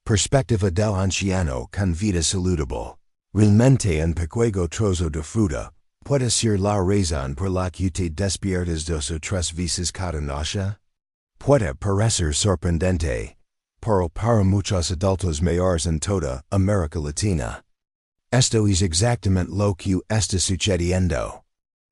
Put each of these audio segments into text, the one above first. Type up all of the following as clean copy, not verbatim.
Perspectiva del anciano con vida saludable. Realmente un pequeño trozo de fruta puede ser la razón por la que te despiertas 2 o 3 veces cada noche. Puede parecer sorprendente, pero para muchos adultos mayores en toda América Latina, esto es exactamente lo que está sucediendo.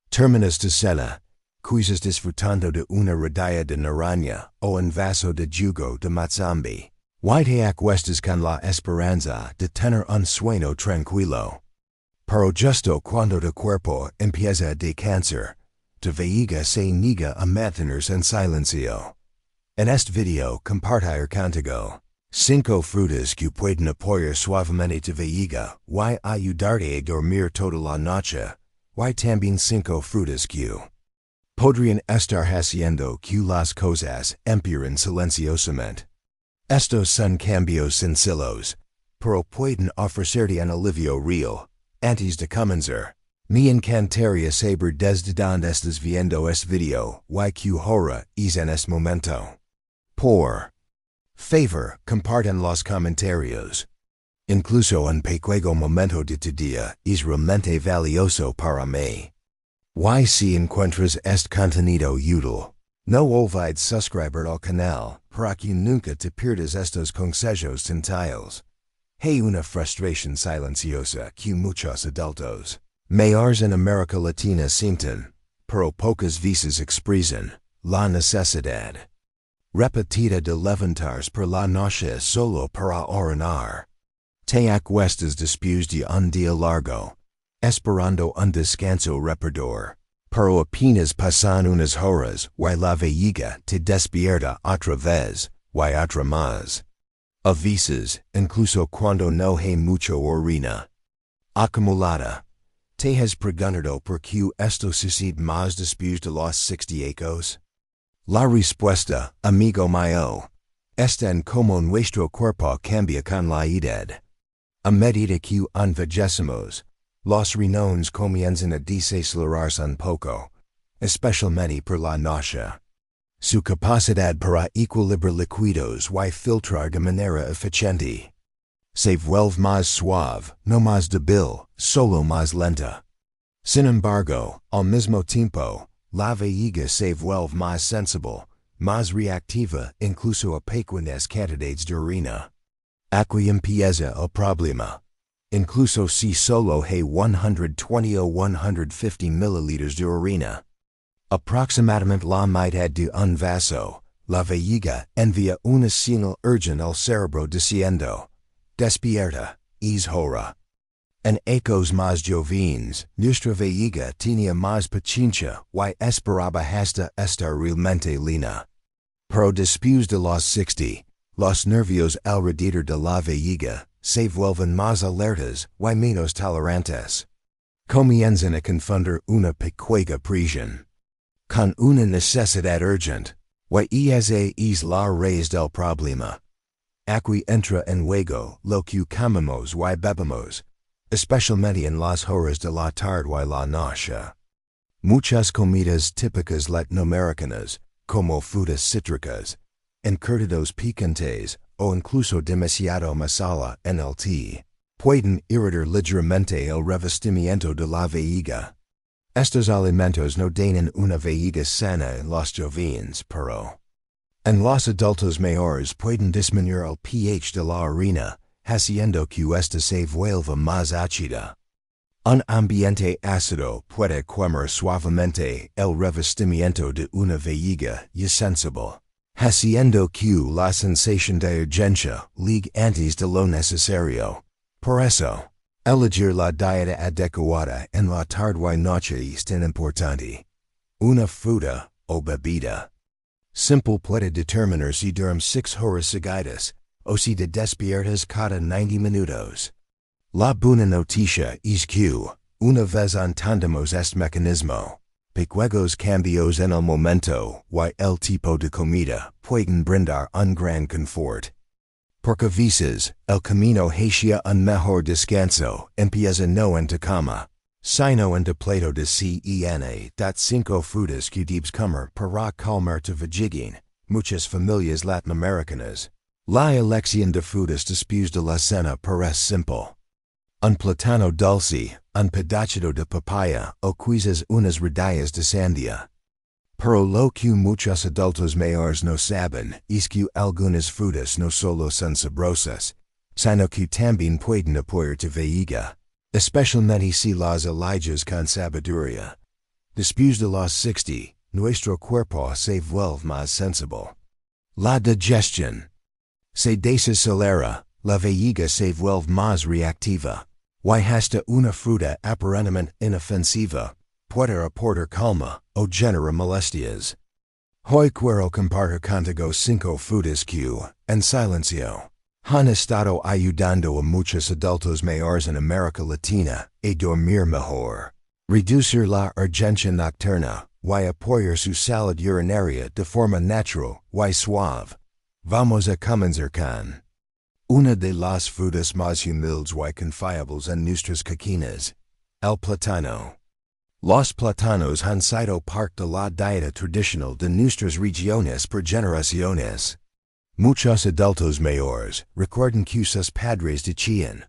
Terminas de cena, quizás disfrutando de una rodilla de naranja o un vaso de jugo de matzambi. Y te acuestas con la esperanza de tener un sueño tranquilo. Pero justo cuando tu cuerpo empieza a descansar, tu vejiga se niega a mantenerse en silencio. En este video compartir contigo 5 frutas que pueden apoyar suavemente tu vejiga y ayudarte a dormir toda la noche, y también 5 frutas que podrían estar haciendo que las cosas empeoren silenciosamente. Estos son cambios sencillos, pero pueden ofrecerte un alivio real. Antes de comenzar, me encantaría saber desde dónde estás viendo este video y que hora es en este momento. Por favor, compartan los comentarios. Incluso un pequeño momento de tu día es realmente valioso para mí. Y si encuentras este contenido útil, no olvides suscribir al canal para que nunca te pierdas estos consejos sencillos. Hay una frustración silenciosa que muchos adultos mayores en América Latina sienten, pero pocas veces expresan, la necesidad repetida de levantarse por la noche solo para orinar. Te acuestas después de un día largo, esperando un descanso reparador. Pero apenas pasan unas horas y la vejiga te despierta otra vez y otra más. A veces, incluso cuando no hay mucho orina acumulada, te has preguntado por qué esto sucede más después de los 60 años. La respuesta, amigo mío, está en cómo nuestro cuerpo cambia con la edad. A medida que envejecemos, los riñones comienzan a desacelerarse un poco, especialmente por la noche. Su capacidad para equilibrar líquidos y filtrar de manera eficiente se vuelve más suave, no más débil, solo más lenta. Sin embargo, al mismo tiempo, la vejiga se vuelve más sensible, más reactiva incluso a pequeñas cantidades de orina. Aquí empieza el problema. Incluso si solo hay 120 o 150 mililitros de orina, aproximadamente la mitad de un vaso, la vejiga envía una señal urgente al cerebro diciendo, despierta, es hora. En ecos más jóvenes, nuestra vejiga tenía más paciencia y esperaba hasta estar realmente lina. Pero después de los 60, los nervios alrededor de la vejiga se vuelven más alertas y menos tolerantes. Comienzan a confundir una pequeña presión con una necesidad urgente, y esa es la raíz del problema. Aquí entra en juego lo que comemos y bebemos, especialmente en las horas de la tarde y la noche. Muchas comidas típicas latinoamericanas, como frutas cítricas, encurtidos picantes o incluso demasiado masala en el té, pueden irritar ligeramente el revestimiento de la vejiga. Estos alimentos no tienen una vejiga sana en los jóvenes, pero en los adultos mayores pueden disminuir el pH de la orina, haciendo que ésta se vuelva más ácida. Un ambiente ácido puede quemar suavemente el revestimiento de una vejiga y sensible, haciendo que la sensación de urgencia llegue antes de lo necesario. Por eso, elegir la dieta adecuada en la tarde y noche es tan importante. Una fruta o bebida simple puede determinar si duermes 6 horas seguidas o si te despiertas cada 90 minutos. La buena noticia es que, una vez entendemos este mecanismo, pequeños cambios en el momento y el tipo de comida pueden brindar un gran confort. Porque veces, el camino hacia un mejor descanso empieza no en tu cama, sino en tu plato de cena. 5 frutas que debes comer para calmar tu vejiga. Muchas familias latinoamericanas La elección de frutas después de la cena parece simple. Un plátano dulce, un pedazo de papaya, o quizás unas rodillas de sandía. Pero lo que muchos adultos mayores no saben es que algunas frutas no solo son sabrosas, sino que también pueden apoyarte vejiga, especialmente si las eliges con sabiduría. Después de los 60, nuestro cuerpo se vuelve más sensible. La digestión se desacelera, la vejiga se vuelve más reactiva. Y hasta una fruta aparentemente inofensiva puede aportar calma o genera molestias. Hoy quiero compartir contigo 5 frutas que, en silencio, han estado ayudando a muchos adultos mayores en América Latina a dormir mejor, reducir la urgencia nocturna y apoyar su salud urinaria de forma natural y suave. Vamos a comenzar con una de las frutas más humildes y confiables en nuestras cocinas, el plátano. Los plátanos han sido parte de la dieta tradicional de nuestras regiones por generaciones. Muchos adultos mayores recuerdan que sus padres decían,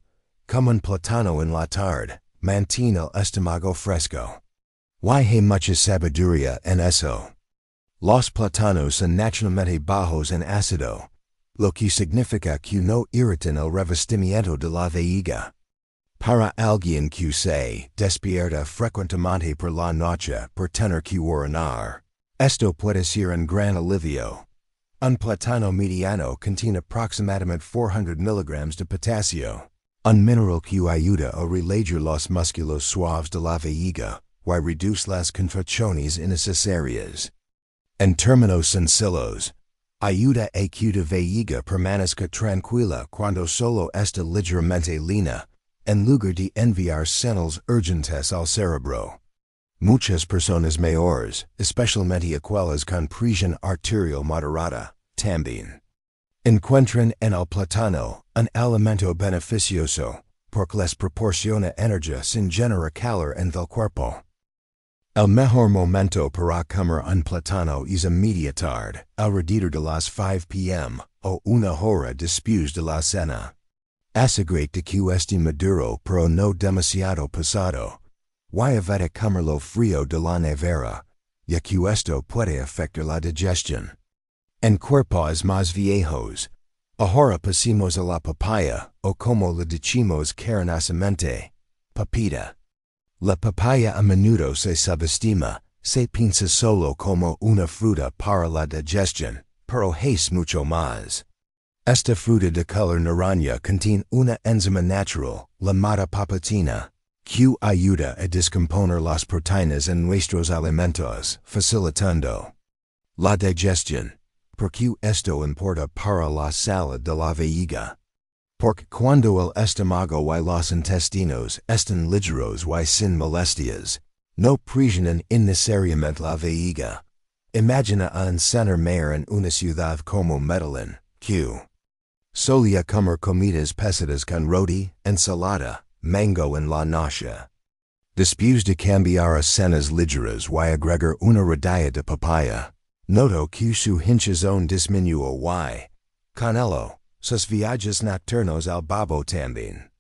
coman plátano en la tarde, mantiene el estómago fresco. Y hay mucha sabiduría en eso. Los plátanos son naturalmente bajos en ácido, lo que significa que no irritan el revestimiento de la vejiga. Para alguien que se despierta frecuentemente por la noche por tener que orinar, esto puede ser un gran alivio. Un plátano mediano contiene aproximadamente 400 miligramos de potasio, un mineral que ayuda a relajar los músculos suaves de la vejiga y reduce las contracciones innecesarias. En términos sencillos, ayuda a que tu vejiga permanezca tranquila cuando solo está ligeramente lina, en lugar de enviar señales urgentes al cerebro. Muchas personas mayores, especialmente aquellas con presión arterial moderada, también encuentran en el plátano un alimento beneficioso, porque les proporciona energía sin generar calor en el cuerpo. El mejor momento para comer un plátano es a media tarde, alrededor de las 5 p.m., o una hora después de la cena. Asegúrate que esté maduro pero no demasiado pasado. Y evita comerlo frío de la nevera, ya que esto puede afectar la digestión. En cuerpos más viejos, ahora pasemos a la papaya, o como le decimos cariñosamente, papita. La papaya a menudo se subestima, se piensa solo como una fruta para la digestión, pero es mucho más. Esta fruta de color naranja contiene una enzima natural, llamada papatina, que ayuda a descomponer las proteínas en nuestros alimentos, facilitando la digestión. Porque esto importa para la salud de la vejiga. Porque cuando el estómago y los intestinos están ligeros y sin molestias, no presionan innecesariamente la vejiga. Imagina a un señor mayor en una ciudad como Medellín, que solía comer comidas pesadas con roti, ensalada, mango en la noche. Después de cambiar a cenas ligeras y agregar una rodilla de papaya, noto que su hinchazón disminuyó y, con ello, sus viajes nocturnos al baño también.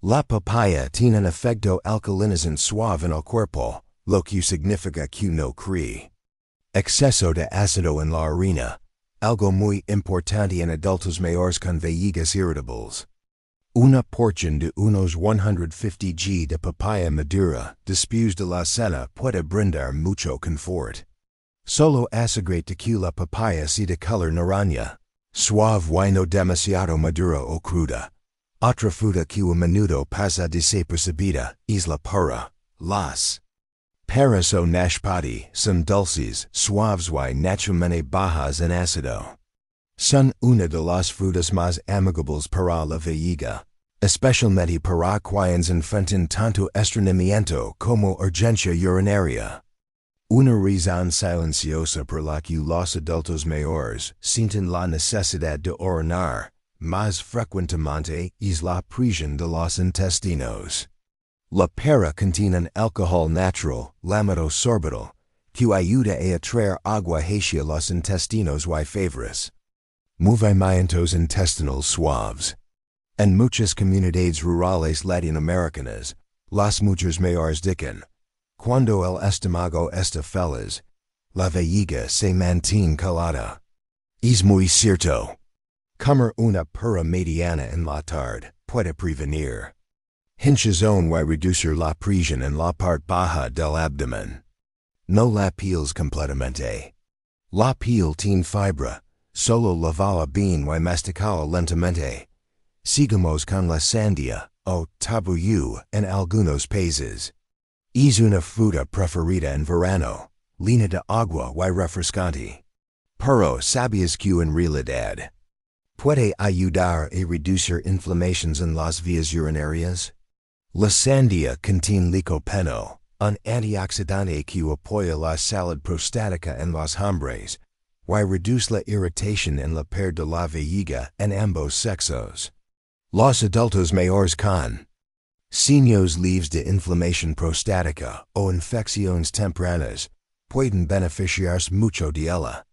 La papaya tiene un efecto alcalinizante suave en el cuerpo, lo que significa que no crea exceso de ácido en la orina, algo muy importante en adultos mayores con vejigas irritables. Una porción de unos 150 g de papaya madura después de la cena puede brindar mucho confort. Solo asegúrate que la papaya sea de color naranja, suave y no demasiado madura o cruda. Otra fruta que a menudo pasa desapercibida es la pera. Las peras o nashpati son dulces, suaves y naturalmente bajas en ácido. Son una de las frutas más amigables para la vejiga, especialmente para quienes enfrentan tanto estreñimiento como urgencia urinaria. Una razón silenciosa por la que los adultos mayores sienten la necesidad de orinar más frecuentemente es la presión de los intestinos. La pera contiene un alcohol natural, llamado sorbitol, que ayuda a atraer agua hacia los intestinos y febres. movimientos intestinales suaves. En muchas comunidades rurales latinoamericanas, las mujeres mayores dicen, cuando el estómago está feliz, la vejiga se mantiene calada. Es muy cierto. Comer una pura mediana en la tarde puede prevenir hinchazón y reducir la presión en la parte baja del abdomen. No la piels completamente. La piel tiene fibra, solo lavala bien y masticala lentamente. Sigamos con la sandía, o tabullu en algunos países. Es una fruta preferida en verano, llena de agua y refrescante. Pero ¿sabías que en realidad puede ayudar a reducir inflamaciones en las vías urinarias? La sandía contiene licopeno, un antioxidante que apoya la salud prostática en los hombres, y reduce la irritación en la pared de la vejiga en ambos sexos. Los adultos mayores con signos leves de inflamación prostática o infecciones tempranas pueden beneficiarse mucho de ella.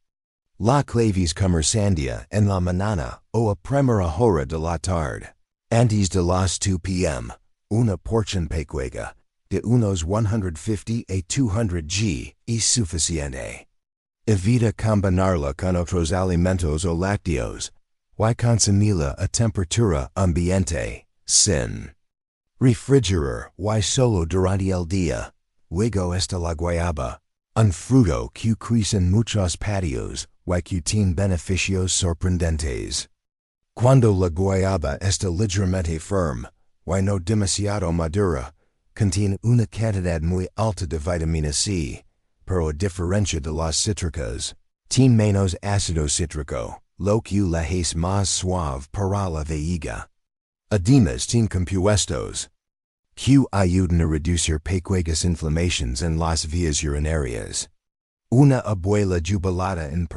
La clave es comer sandía en la mañana o a primera hora de la tarde. Antes de las 2 p.m., una porción pequeña de unos 150 a 200 g es suficiente. Evita combinarla con otros alimentos o lácteos, y consumirla a temperatura ambiente, sin refrigerar y solo durante el día. Luego está la guayaba, un fruto que crece en muchos patios y que tiene beneficios sorprendentes. Cuando la guayaba está ligeramente firme y no demasiado madura, contiene una cantidad muy alta de vitamina C, pero a diferencia de las cítricas, tiene menos ácido cítrico, lo que la hace más suave para la vejiga. Además tiene compuestos que ayudan a reducir pequeñas inflamaciones en las vías urinarias. Una abuela jubilada en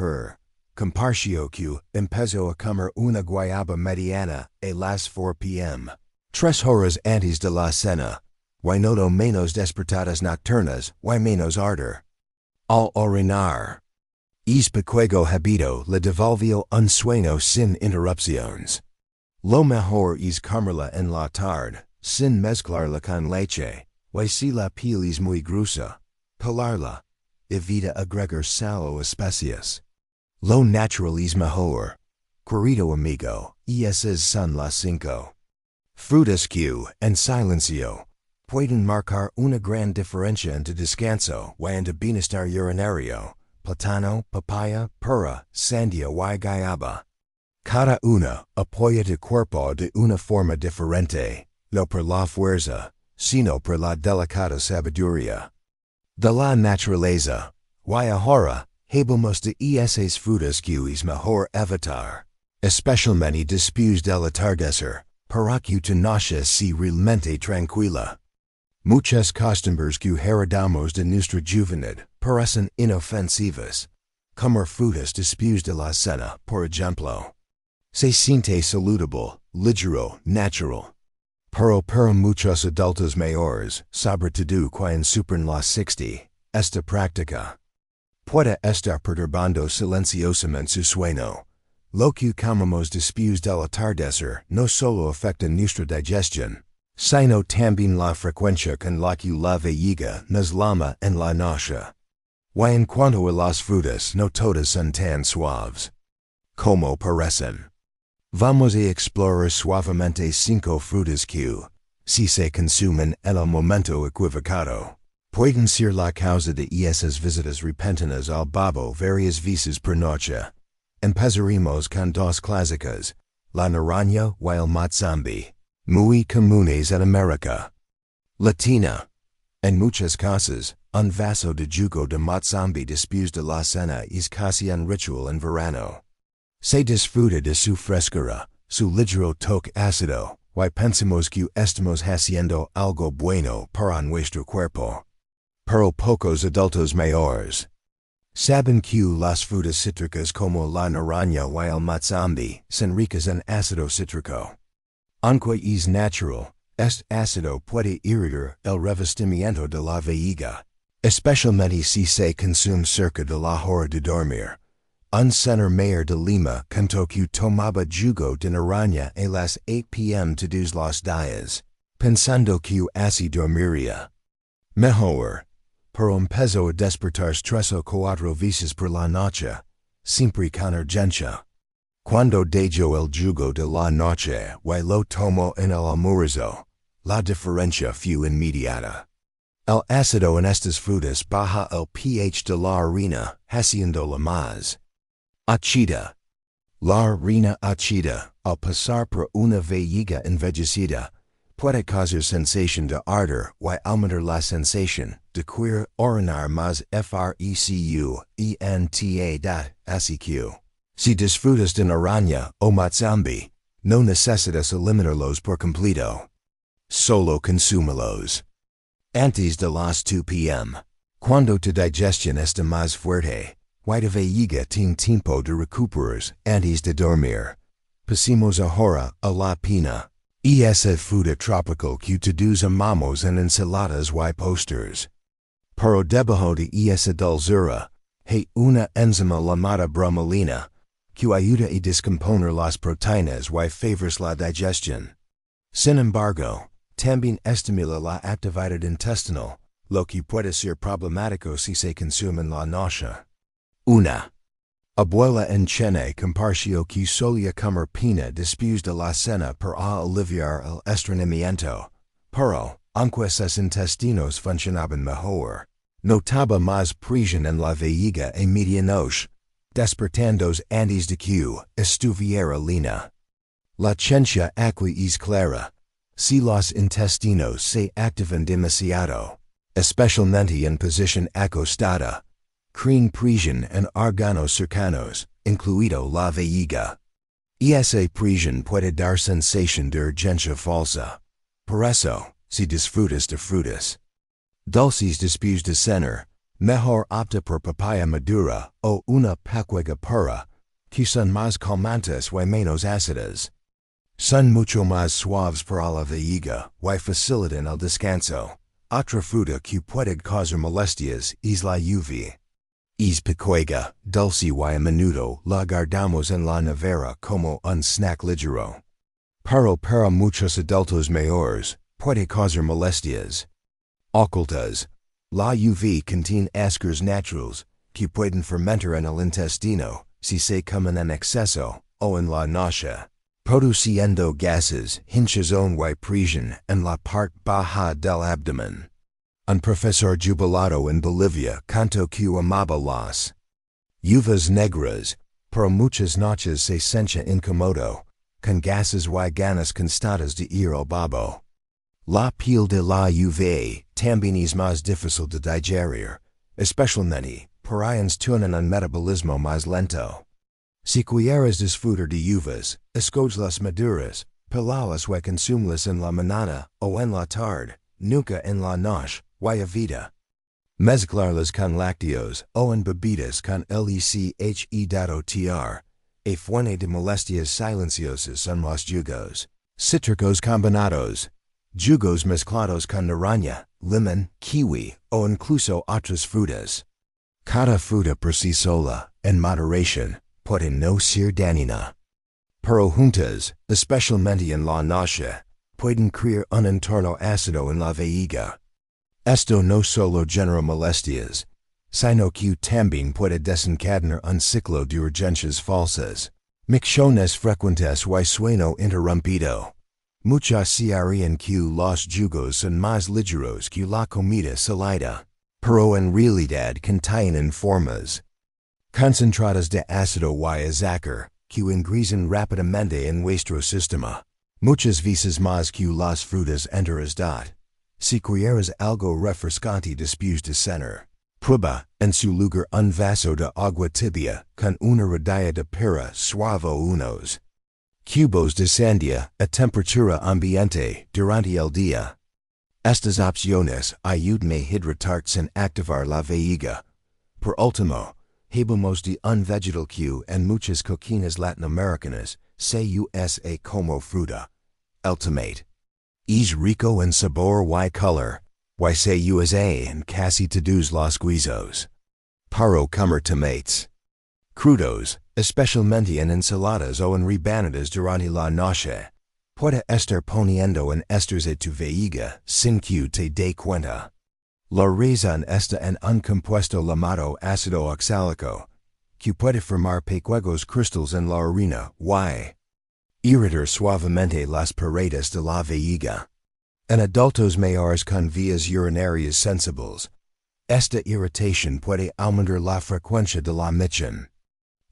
compartió que empezó a comer una guayaba mediana a las 4 p.m., 3 horas antes de la cena, y notó menos despertadas nocturnas y menos ardor. Al orinar, es pequeño hábito le devolvió un sueño sin interrupciones. Lo mejor es comerla en la tarde, sin mezclarla con leche, y si la piel es muy gruesa, pelarla. Evita agregar sal o especias. Lo natural es mejor. Querido amigo, esas son las 5 frutas que, en silencio, pueden marcar una gran diferencia entre descanso y entre bienestar urinario: plátano, papaya, pera, sandía y guayaba. Cada una apoya tu cuerpo de una forma diferente, no por la fuerza, sino por la delicada sabiduría de la naturaleza. Y ahora, hablamos de esas frutas que es mejor evitar, especialmente después del atardecer, para que tu noche sea realmente tranquila. Muchas costumbres que heredamos de nuestra juventud parecen inofensivas. Comer frutas después de la cena, por ejemplo, se siente saludable, ligero, natural. Pero para muchos adultos mayores, sobre todo cuando superan los 60, esta práctica puede estar perturbando silenciosamente su sueño. Lo que comemos después del atardecer no solo afecta nuestra digestión, sino también la frecuencia con la que la vejiga nos llama en la noche. Y en cuanto a las frutas, no todas son tan suaves como parecen. Vamos a explorar suavemente 5 frutas que, si se consumen en el momento equivocado, pueden ser la causa de esas visitas repentinas al babo varias veces por noche. Empezaremos con 2 clásicas, la naranja y el matzombie, muy comunes en América Latina. En muchas casas, un vaso de jugo de matzombie después de la cena es casi un ritual en verano. Se disfruta de su frescura, su ligero toque ácido, y pensamos que estamos haciendo algo bueno para nuestro cuerpo. Pero pocos adultos mayores saben que las frutas cítricas como la naranja y el matzombie son ricas en ácido cítrico. Aunque es natural, este ácido puede irritar el revestimiento de la vejiga, especialmente si se consume cerca de la hora de dormir. Un center mayor de Lima canto que tomaba jugo de naranja a las 8 p.m. todos los días, pensando que así dormiría mejor. Pero empezó a despertar 3 o 4 veces por la noche, siempre con urgencia. Cuando dejó el jugo de la noche y lo tomó en el almuerzo, la diferencia fue inmediata. El ácido en estas frutas baja el pH de la orina, haciéndola más ácida. La orina ácida, al pasar por una vejiga envejecida, puede causar sensación de ardor y aumentar la sensación de querer orinar más frecuente. Así que, si disfrutas de naranja o matzambi, no necesitas eliminarlos por completo. Solo consúmelos antes de las 2 p.m. Cuando tu digestión está más fuerte, y tu vejiga tiene tiempo de recuperar antes de dormir. Pasemos ahora a la pina. Esa fruta tropical que todos amamos en ensaladas y posters. Pero debajo de esa dulzura, hay una enzima llamada bromelina, que ayuda a descomponer las proteínas y favors la digestión. Sin embargo, también estimula la actividad intestinal, lo que puede ser problemático si se consume en la noche. Una abuela en Chennai compartió que solía comer pina después de la cena para aliviar el estreñimiento, pero, aunque sus intestinos funcionaban mejor, notaba más presión en la vejiga a medianoche, despertándose antes de que estuviera lina. La ciencia aquí es clara. Si los intestinos se activan demasiado, especialmente en posición acostada, crean presión en órganos cercanos, incluido la vejiga. Esa presión puede dar sensación de urgencia falsa. Por eso, si disfrutas de frutas dulces después de cenar, mejor opta por papaya madura o una pacuega pura, que son más calmantes y menos ácidas. Son mucho más suaves para la vejiga y facilitan el descanso. Otra fruta que puede causar molestias es la uva. Es pequeña, dulce y a menudo la guardamos en la nevera como un snack ligero. Pero para muchos adultos mayores, puede causar molestias ocultas. La uva contiene azúcares naturales que pueden fermentar en el intestino si se comen en exceso o en la noche, produciendo gases, hinchazón y presión en la parte baja del abdomen. Un profesor jubilado en Bolivia contó que amaba las uvas negras, pero muchas noches se sentía incómodo, con gases y ganas constantes de ir al baño. La piel de la uva también es más difícil de digerir, especialmente para quienes tienen un metabolismo más lento. Si quieres disfrutar de uvas, escoge las maduras, pelalas y consúmelas en la mañana o en la tarde, nunca en la noche y evita mezclarlas con lácteos o en bebidas con leche. A fuente de molestias silenciosas son los jugos cítricos combinados, jugos mezclados con naranja, limón, kiwi o incluso otras frutas. Cada fruta por sí sola, en moderación, puede no ser dañina. Pero juntas, especialmente en la noche, pueden crear un entorno ácido en la vejiga. Esto no solo genera molestias, sino que también puede desencadenar un ciclo de urgencias falsas, micciones frecuentes y sueño interrumpido. Muchas se harían que los jugos son más ligeros que la comida salada, pero en realidad contienen formas concentradas de ácido y azúcar que ingresan rápidamente en nuestro sistema, muchas veces más que las frutas enteras. Si quieres algo refrescante después de cenar, prueba en su lugar un vaso de agua tibia con una rodilla de pera suave o unos cubos de sandía a temperatura ambiente durante el día. Estas opciones ayudan a hidratar sin activar la vejiga. Por último, hablamos de un vegetal que en muchas cocinas latinoamericanas se usa como fruta, el tomate. Es rico en sabor y color, y se usa en casi todos los guisos. Para comer tomates Crudos, especialmente en ensaladas o en rebanadas durante la noche, puede estar poniendo en esters tu vejiga sin que te dé cuenta. La razón está en un compuesto llamado ácido oxálico, que puede formar pequeños cristales en la orina y irritar suavemente las paredes de la vejiga. En adultos mayores con vías urinarias sensibles, esta irritación puede aumentar la frecuencia de la micción.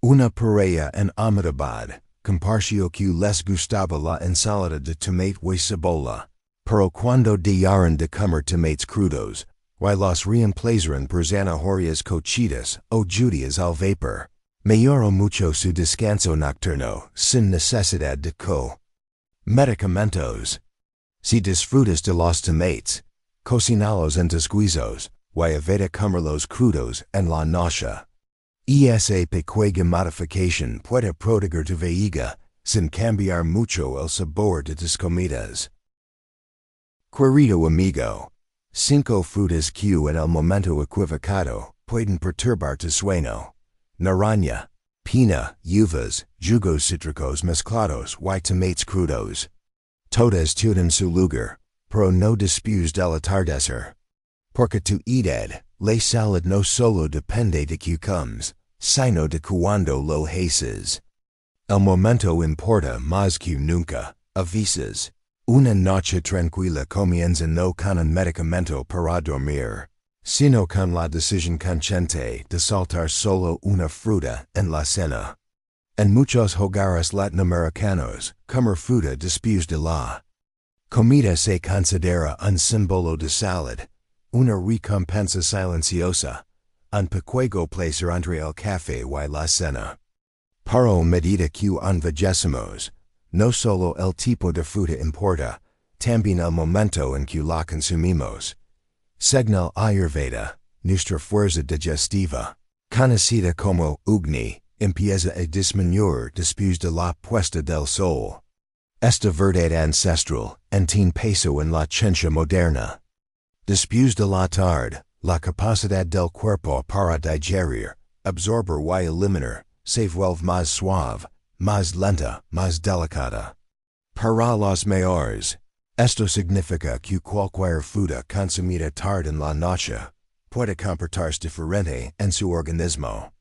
Una pareja en Ahmedabad compartió que les gustaba la ensalada de tomate y cebolla, pero cuando dejaron de comer tomates crudos, y los reemplazaron por zanahorias cocidas o judías al vapor, mejoró mucho su descanso nocturno sin necesidad de medicamentos. Si disfrutas de los tomates, cocinalos en tus guisos, y evita comerlos crudos en la noche. Esa pequeña modificación puede proteger tu vejiga sin cambiar mucho el sabor de tus comidas. Querido amigo, 5 frutas que en el momento equivocado pueden perturbar tu sueño. Naranja, pina, uvas, jugos cítricos mezclados y tomates crudos. Todas tienen su lugar, pero no después del atardecer. Porque tu edad, la salud no solo depende de que comes, sino de cuando lo haces. El momento importa más que nunca, a veces. Una noche tranquila comienza no con un medicamento para dormir, sino con la decisión consciente de saltar solo una fruta en la cena. En muchos hogares latinoamericanos, comer fruta después de la comida se considera un símbolo de salud, una recompensa silenciosa, un pequeño placer entre el café y la cena. Pero medida que envejecemos, no solo el tipo de fruta importa, también el momento en que la consumimos. Según el Ayurveda, nuestra fuerza digestiva, conocida como Agni, empieza a disminuir después de la puesta del sol. Esta verdad ancestral tiene peso en la ciencia moderna. Después de la tarde, la capacidad del cuerpo para digerir, absorber y eliminar, se vuelve más suave, más lenta, más delicada. Para los mayores, esto significa que cualquier fruta consumida tarde en la noche puede comportarse diferente en su organismo.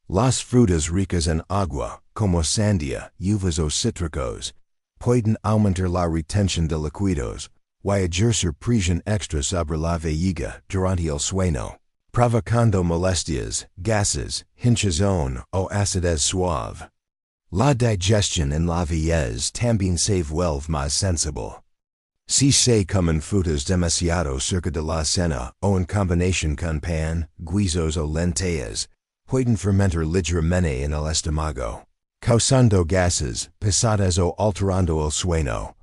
Las frutas ricas en agua, como sandía, uvas o cítricos, pueden aumentar la retención de líquidos y ejercer presión extra sobre la vejiga durante el sueño, provocando molestias, gases, hinchazón o acidez suave. La digestión en la vejez también se vuelve más sensible. Si se comen frutas demasiado cerca de la cena o en combinación con pan, guisos o lentejas, pueden fermentar ligeramente en el estómago, causando gases, pesadas o alterando el sueño.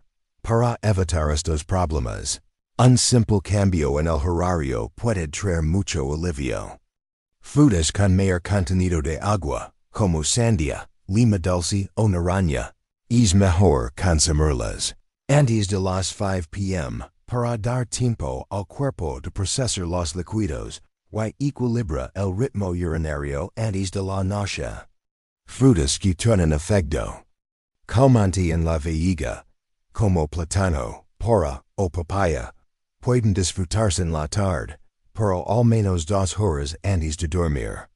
Para evitar estos problemas, un simple cambio en el horario puede traer mucho alivio. Frutas con mayor contenido de agua, como sandía, lima dulce o naranja, es mejor consumirlas antes de las 5 p.m. para dar tiempo al cuerpo de procesar los líquidos y equilibrar el ritmo urinario antes de la noche. Frutas que tienen efecto calmante en la vejiga, como plátano, pera o papaya, pueden disfrutarse en la tarde, pero al menos 2 horas antes de dormir.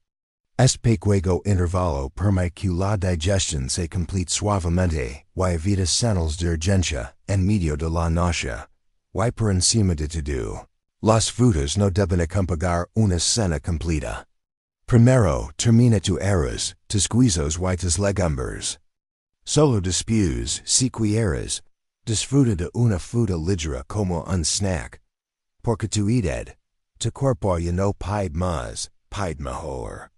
Este pequeño intervalo permite que la digestión se complete suavemente y evita señales de urgencia en medio de la noche. Y por encima de todo, las frutas no deben acompañar una cena completa. Primero termina tu arroz, tus guisos y tus legumbres. Solo después, si quieres, disfruta de una fruta ligera como un snack. Porque tu edad, tu cuerpo ya no pide más, pide mejor.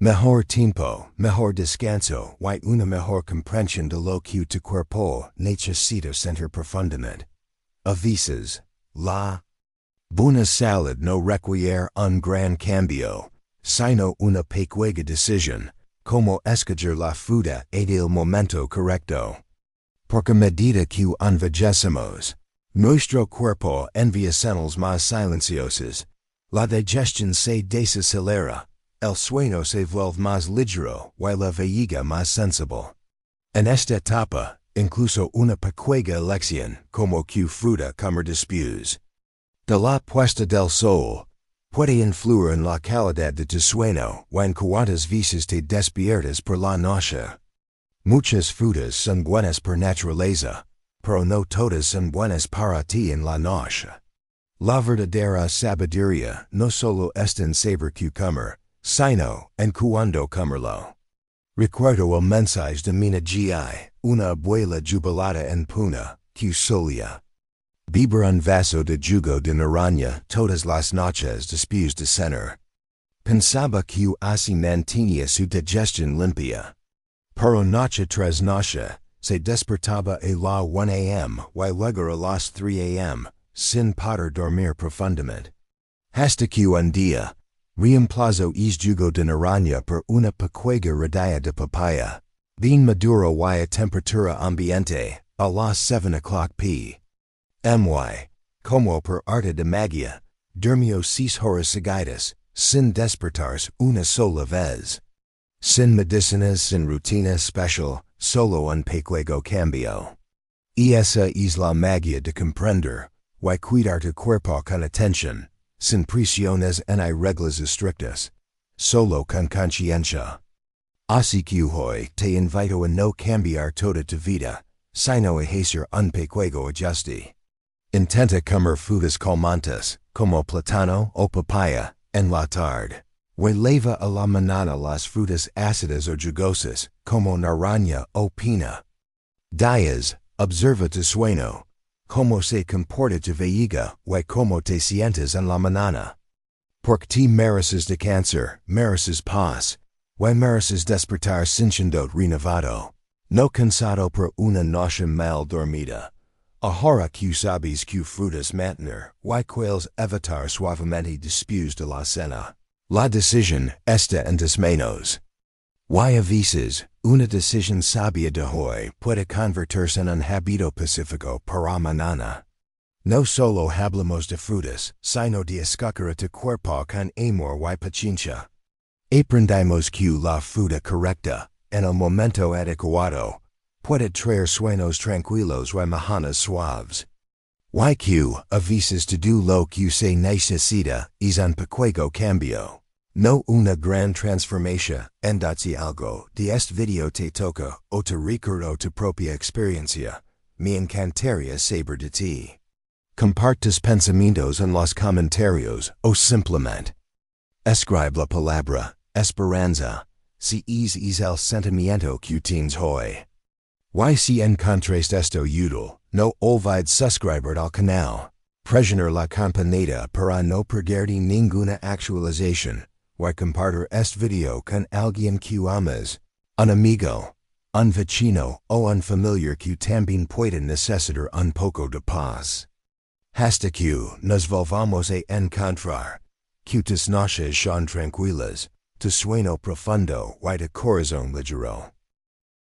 Mejor tiempo, mejor descanso y una mejor comprensión de lo que tu cuerpo necesita sentir profundamente. A veces, la buena salud no requiere un gran cambio, sino una pequeña decisión, como escoger la fruta en el momento correcto. Porque a medida que envejecemos, nuestro cuerpo envía señales más silenciosas, la digestión se desacelera, el sueño se vuelve más ligero y la vejez más sensible. En esta etapa, incluso una pequeña elección como que fruta comer después de la puesta del sol puede influir en la calidad de tu sueño y en cuántas veces te despiertas por la noche. Muchas frutas son buenas por naturaleza, pero no todas son buenas para ti en la noche. La verdadera sabiduría no solo está en saber qué comer, sino en cuándo comerlo. Recuerdo el mensaje de mi guía, una abuela jubilada en Puna, que solía beber un vaso de jugo de naranja todas las noches después de cenar. Pensaba que así mantenía su digestión limpia. Pero noche tras noche, se despertaba a la 1 a.m. y luego a las 3 a.m., sin poder dormir profundamente. Hasta que un día, reemplazó el jugo de naranja por una pequeña rodilla de papaya, bien maduro y a temperatura ambiente, a las 7 o'clock p.m. Como por arte de magia, durmió 6 horas seguidas, sin despertarse una sola vez. Sin medicinas, sin rutina especial, solo un pequeño cambio. Y esa es la magia de comprender y cuidar tu cuerpo con atención, sin presiones ni reglas estrictas, solo con conciencia. Así que hoy te invito a no cambiar toda tu vida, sino a hacer un pequeño ajuste. Intenta comer frutas calmantes, como plátano o papaya, en la tarde. Y leva a la mañana las frutas ácidas o jugosas, como naranja o pina. Días, observa tu sueño, cómo se comporta tu vejez y cómo te sientes en la mañana. Porque te mereces descansar, mereces paz, y mereces despertar sintiendo renovado, no cansado por una noche mal dormida. Ahora que sabes que frutas mantener y cuáles evitar suavemente después de la cena. La decisión está en tus manos. Y a veces, una decisión sabia de hoy puede convertirse en un hábito pacífico para mañana. No solo hablamos de frutas, sino de escoger a tu cuerpo con amor y paciencia. Aprendemos que la fruta correcta, en el momento adecuado, puede traer sueños tranquilos y mañanas suaves. Y que, a veces todo lo que se necesita es un pequeño cambio. No una gran transformación, si algo de este video te toca o te recuerdo tu propia experiencia, me encantaría saber de ti. Compartes pensamientos en los comentarios o simplemente escribe la palabra esperanza, si es el sentimiento que tienes hoy. Y si encontraste esto útil, no olvides suscribir al canal, presionar la campanita para no perderte ninguna actualización. Y compartir este video con alguien que amas, un amigo, un vecino o un familiar que también puede necesitar un poco de paz. Hasta que nos volvamos a encontrar, que tus noches sean tranquilas, tu sueño profundo y tu corazón ligero.